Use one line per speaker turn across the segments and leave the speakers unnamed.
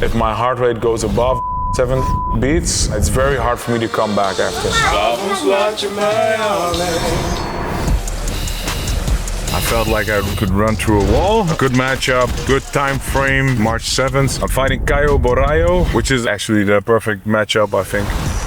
If my heart rate goes above 7 beats, it's very hard for me to come back after. I felt like I could run through a wall. Good matchup, good time frame, March 7th. I'm fighting Caio Borralho, which is actually the perfect matchup, I think.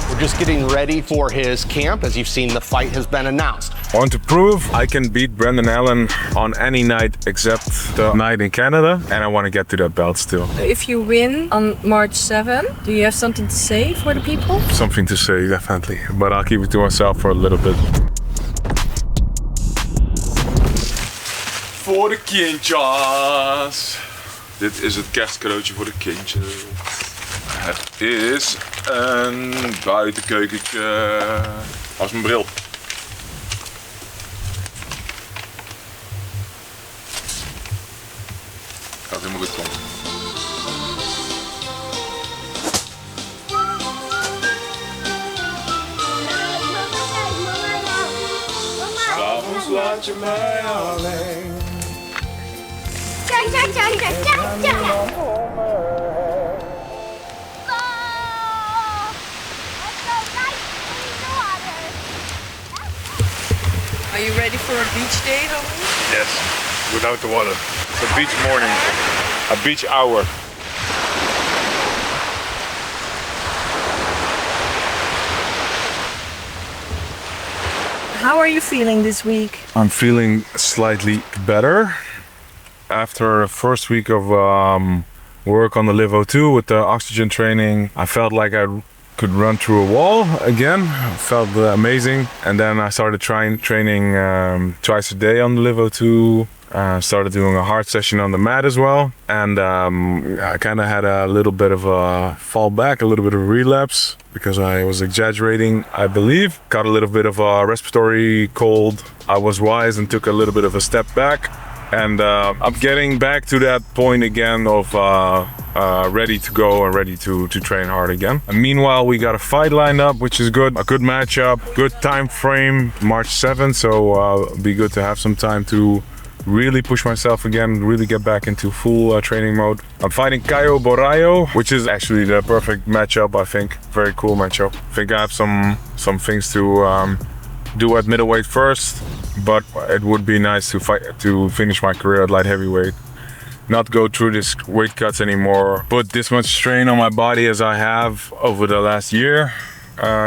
We're just getting ready for his camp. As you've seen, the fight has been announced.
I want to prove I can beat Brendan Allen on any night except the night in Canada, and I want to get to that belt still.
If you win on March 7th, do you have something to say for the people?
Something to say, definitely, but I'll keep it to myself for a little bit. Voor de kindjes. Dit is het kerstcadeautje voor de kindjes. Het is een buitenkeukentje. Dat is mijn bril. Gaat helemaal goed komen. S'avonds laat je mij alleen.
Are you ready for a beach day, Robin?
Yes, without the water. It's a beach morning, a beach hour.
How are you feeling this week?
I'm feeling slightly better. After the first week of work on the Live O2 with the oxygen training, I felt like I could run through a wall again. It felt amazing. And then I started training twice a day on the Live O2. Started doing a hard session on the mat as well. And I kind of had a little bit of a fall back, a little bit of a relapse because I was exaggerating, I believe. Got a little bit of a respiratory cold. I was wise and took a little bit of a step back. And I'm getting back to that point again of ready to go and ready to train hard again. And meanwhile, we got a fight lined up, which is good. A good matchup, good time frame, March 7th. So it'll be good to have some time to really push myself again, really get back into full training mode. I'm fighting Caio Borralho, which is actually the perfect matchup, I think. Very cool matchup. I think I have some things to do at middleweight first, but it would be nice to finish my career at light heavyweight. Not go through this weight cuts anymore, put this much strain on my body as I have over the last year,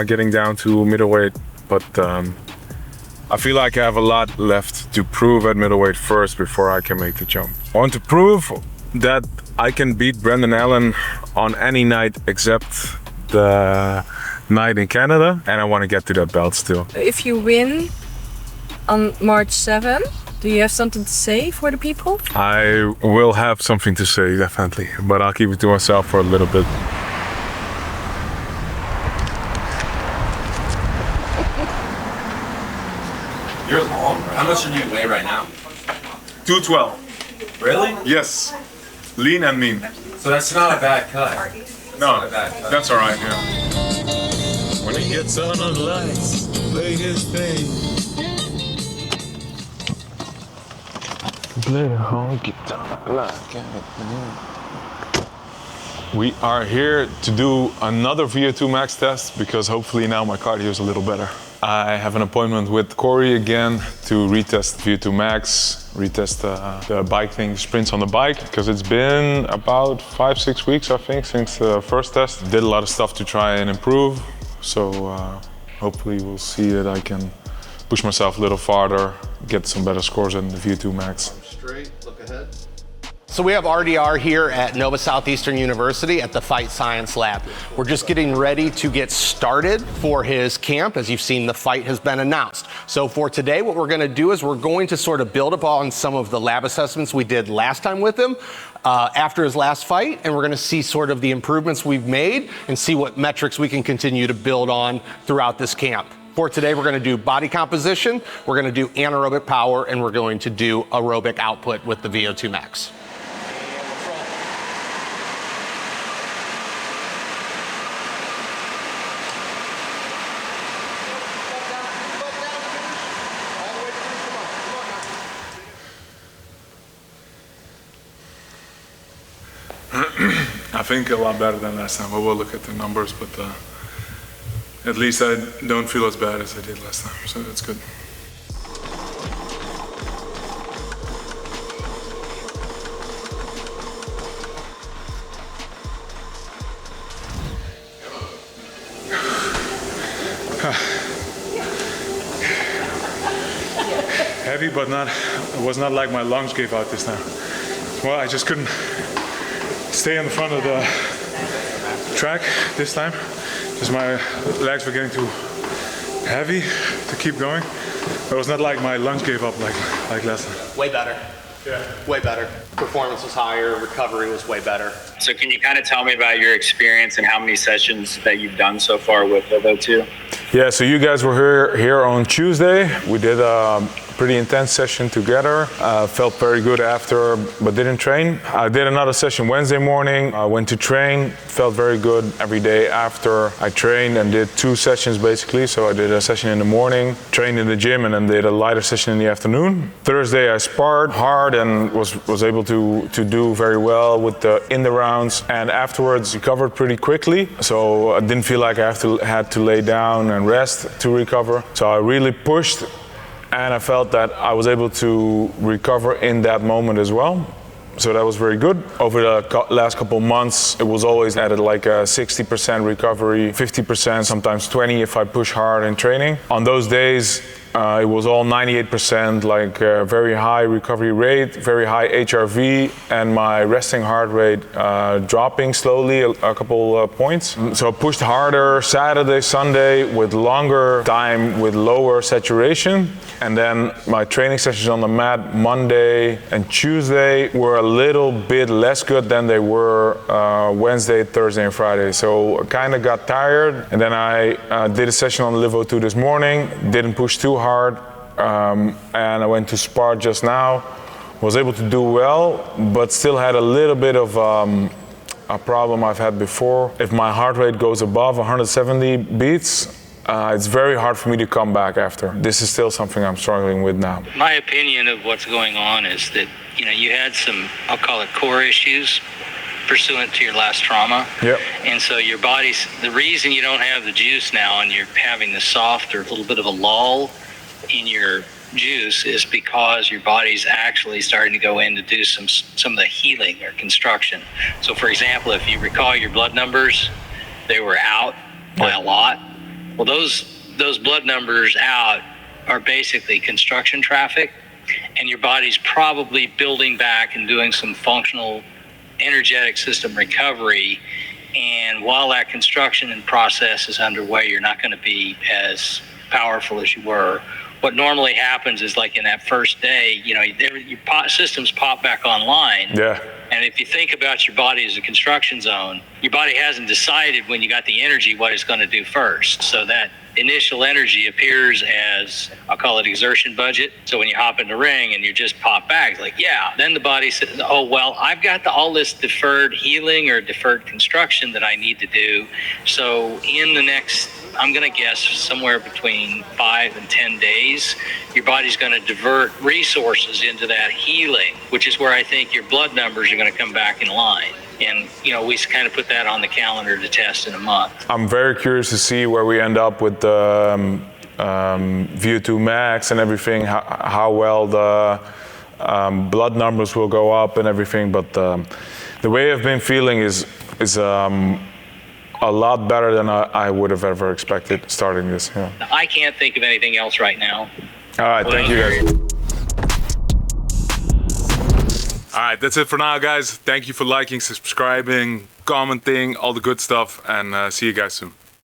getting down to middleweight. But I feel like I have a lot left to prove at middleweight first before I can make the jump. I want to prove that I can beat Brendan Allen on any night except the night in Canada, and I want to get to that belt still.
If you win on March 7th, do you have something to say for the people?
I will have something to say, definitely, but I'll keep it to myself for a little bit.
You're long, bro. How much do you weigh right now?
212.
Really?
Yes. Lean and mean.
So that's not a bad cut.
No, that's alright, yeah.
When he gets on the lights, play his thing.
We are here to do another VO2 max test because hopefully now my cardio is a little better. I have an appointment with Corey again to retest VO2 max, retest the bike thing, sprints on the bike, because it's been about 5-6 weeks, I think, since the first test. Did a lot of stuff to try and improve, so hopefully we'll see that I can push myself a little farther, get some better scores in the VO2 max.
Straight, look ahead. So we have RDR here at Nova Southeastern University at the Fight Science Lab. We're just getting ready to get started for his camp. As you've seen, the fight has been announced. So for today, what we're going to do is we're going to sort of build upon some of the lab assessments we did last time with him after his last fight, and we're going to see sort of the improvements we've made and see what metrics we can continue to build on throughout this camp. For today, we're going to do body composition, we're going to do anaerobic power, and we're going to do aerobic output with the VO2 max.
I think a lot better than last time, but we'll look at the numbers. But at least I don't feel as bad as I did last time, so that's good. Heavy, but it was not like my lungs gave out this time. Well, I just couldn't stay in the front of the track this time. Just my legs were getting too heavy to keep going. But it was not like my lungs gave up like last time.
Way better.
Yeah.
Way better. Performance was higher, recovery was way better.
So can you kind of tell me about your experience and how many sessions that you've done so far with Livo 2?
Yeah, so you guys were here on Tuesday. We did a pretty intense session together. Felt very good after, but didn't train. I did another session Wednesday morning. I went to train, felt very good every day after I trained, and did 2 sessions basically. So I did a session in the morning, trained in the gym, and then did a lighter session in the afternoon. Thursday I sparred hard and was able to do very well with in the rounds, and afterwards recovered pretty quickly. So I didn't feel like I had to lay down and rest to recover. So I really pushed, and I felt that I was able to recover in that moment as well. So that was very good. Over the last couple of months, it was always at like a 60% recovery, 50%, sometimes 20% if I push hard in training. On those days, it was all 98%, like very high recovery rate, very high HRV, and my resting heart rate dropping slowly a couple points. So I pushed harder Saturday, Sunday with longer time with lower saturation. And then my training sessions on the mat Monday and Tuesday were a little bit less good than they were Wednesday, Thursday, and Friday. So I kind of got tired. And then I did a session on the Livo 2 this morning, didn't push too hard, and I went to spar just now. Was able to do well, but still had a little bit of a problem I've had before. If my heart rate goes above 170 beats, it's very hard for me to come back after. This is still something I'm struggling with now.
My opinion of what's going on is that, you had some, I'll call it core issues pursuant to your last trauma.
Yep.
And so your body's, the reason you don't have the juice now and you're having the soft or a little bit of a lull in your juice is because your body's actually starting to go in to do some of the healing or construction. So for example, if you recall your blood numbers, they were out by a lot. Well, those blood numbers out are basically construction traffic, and your body's probably building back and doing some functional energetic system recovery. And while that construction and process is underway, you're not going to be as powerful as you were. What normally happens is, like in that first day, your systems pop back online.
Yeah.
And if you think about your body as a construction zone, your body hasn't decided when you got the energy what it's going to do first. So that initial energy appears as, I'll call it exertion budget. So when you hop in the ring and you just pop back, it's like, yeah. Then the body says, oh, well, I've got all this deferred healing or deferred construction that I need to do. So in the next, I'm going to guess somewhere between 5 and 10 days, your body's going to divert resources into that healing, which is where I think your blood numbers are going to come back in line. And, we kind of put that on the calendar to test in a month. I'm
very curious to see where we end up with the VO2 max and everything, how well the blood numbers will go up and everything. But the way I've been feeling is a lot better than I would have ever expected starting this. Yeah.
I can't think of anything else right now.
All right, thank you guys. All right, that's it for now, guys. Thank you for liking, subscribing, commenting, all the good stuff, and see you guys soon.